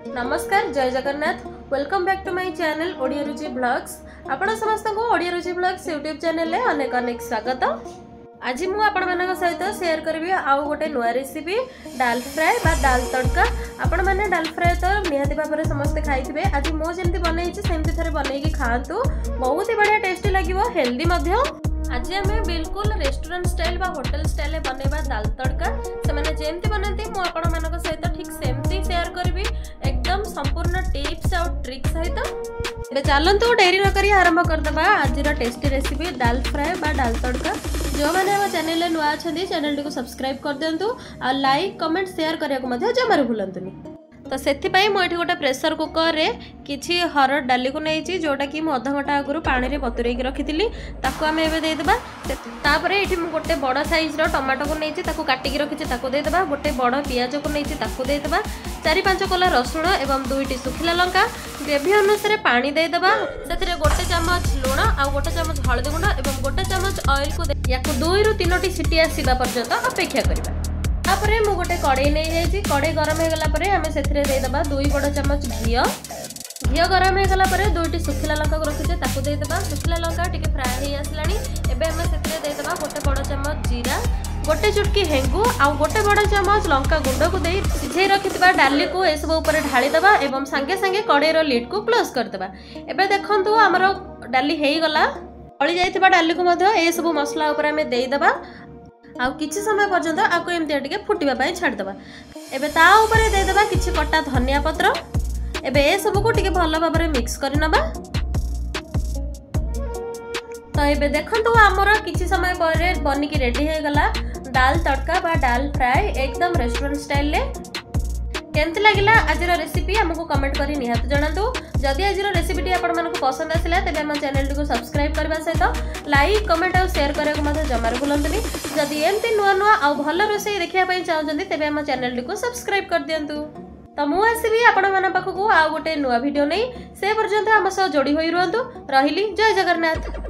नमस्कार जय Jagannath welcome back to my channel Odia Ruchi blogs. आपण समस्त को Odia Ruchi blogs YouTube channel ले अनेक अनेक स्वागत। आज मु आपण मानक सहित शेयर करबी आउ गोटे नुआ रेसिपी दाल फ्राई बा दाल तड़का। आपण माने दाल फ्राई तो निहाती भाबरे समस्त खाइथिबे। आज मु जेमति बनैछि सेमति थरे बनैकी खांतु, बहुत ही बढ़िया टेस्टी लागिवो, हेल्दी मध्य। आज आम बिल्कुल रेस्टोरेंट स्टाइल बा होटल स्टाइल बनैबा दाल तड़का। से माने जेमति बनंती मु आपण मानक सहित ठीक सेमति शेयर करबी, एकदम संपूर्ण टिप्स और ट्रिक सहित। चलतु डेरी न करी आरंभ करदबा आज टेस्टी रेसिपी दाल फ्राई बा दाल तड़का। जो मैंने आम चैनल नुआ अच्छा चैनल को सब्सक्राइब कर दिंतु और लाइक कमेंट शेयर करने को जमार भूलतुनि। तो से मुझे गोटे प्रेसर कुकर रे किछि हरड़ डाली को नहीं जोटा कि अध घंटा आगु पानी रे बतुरे रखी ताको आम एवं देदेबा। तापर ये गोटे बड़ साइज टमाटो को नहीं काटिकी रखी देदेबा। गोटे बड़ पियाज को नहीं देदेबा। 4-5 कला रसुण एवं 2टी सुखिला लंका ग्रेवी अनुसार पानी देदेबा। से गोटे चामच लुण आ गोटे चामच हलदी गुंड एवं गोटे चामच ऑयल को या 2-3टी सीटी आसवा पर्यंत अपेक्षा करबा। तापरे मु गोटे कड़े नहीं जाइए। कड़े गरम हो गला परे आमे सेथिरे देदेबा 2 बड़ चामच घी गरम हो गला परे 2टी सुखिला लंका को रखिचे ताकू देदेबा। सुखिला लंका टिके फ्राई हे आसलानी। एबे आमे सेथिरे देदेबा गोटे बड़ चामच जीरा, गोटे चुटकी हेंगु आ गोटे बड़ चामच लंका गुंड को दे सिझे रखितबा डाली को ए सब ऊपर ढाली देबा एवं संगे संगे कड़े रो लिड को क्लोज कर देबा। एबे देखंतु हमरो डाली हेई गला। पळी जाइतबा डाली को मध्य ए सब मसला ऊपर आमे देई देबा। आउ किछि समय पर्यंत आको एमती टिके फुटिबा पई छाड़ देबा। एबे ता ऊपर दे देबा किछि कटा धनिया पत्र। एबे ए सब को टिके भलो भाबरे मिक्स करि नबा। तो एबे देखंतु हमर किछि समय परे बनि कि रेडी हे गला दाल तड़का बा दाल फ्राई एकदम रेस्टोरेंट स्टाइल ले। केमती लागिला आज रेसिपी हमको कमेंट करी निहात जणातु। जदि आज रेसिपी आपण मानक पसंद आसिला तेबे हम चैनल को सब्सक्राइब करबा सहित लाइक कमेंट और शेयर करने को मते जमार भूलंतुनी। जदि एमती नुआ नुआ आ भल रोसई देखिया पई चाहउजंती तेबे हम चैनल को सब्सक्राइब कर दियंतु। तो मु आसीबी आपण माना पाखकू आ गोटे नुआ वीडियो नै। से पर्यंत हम सह जोड़ी होई रहंतु। रहिली जय जगन्नाथ।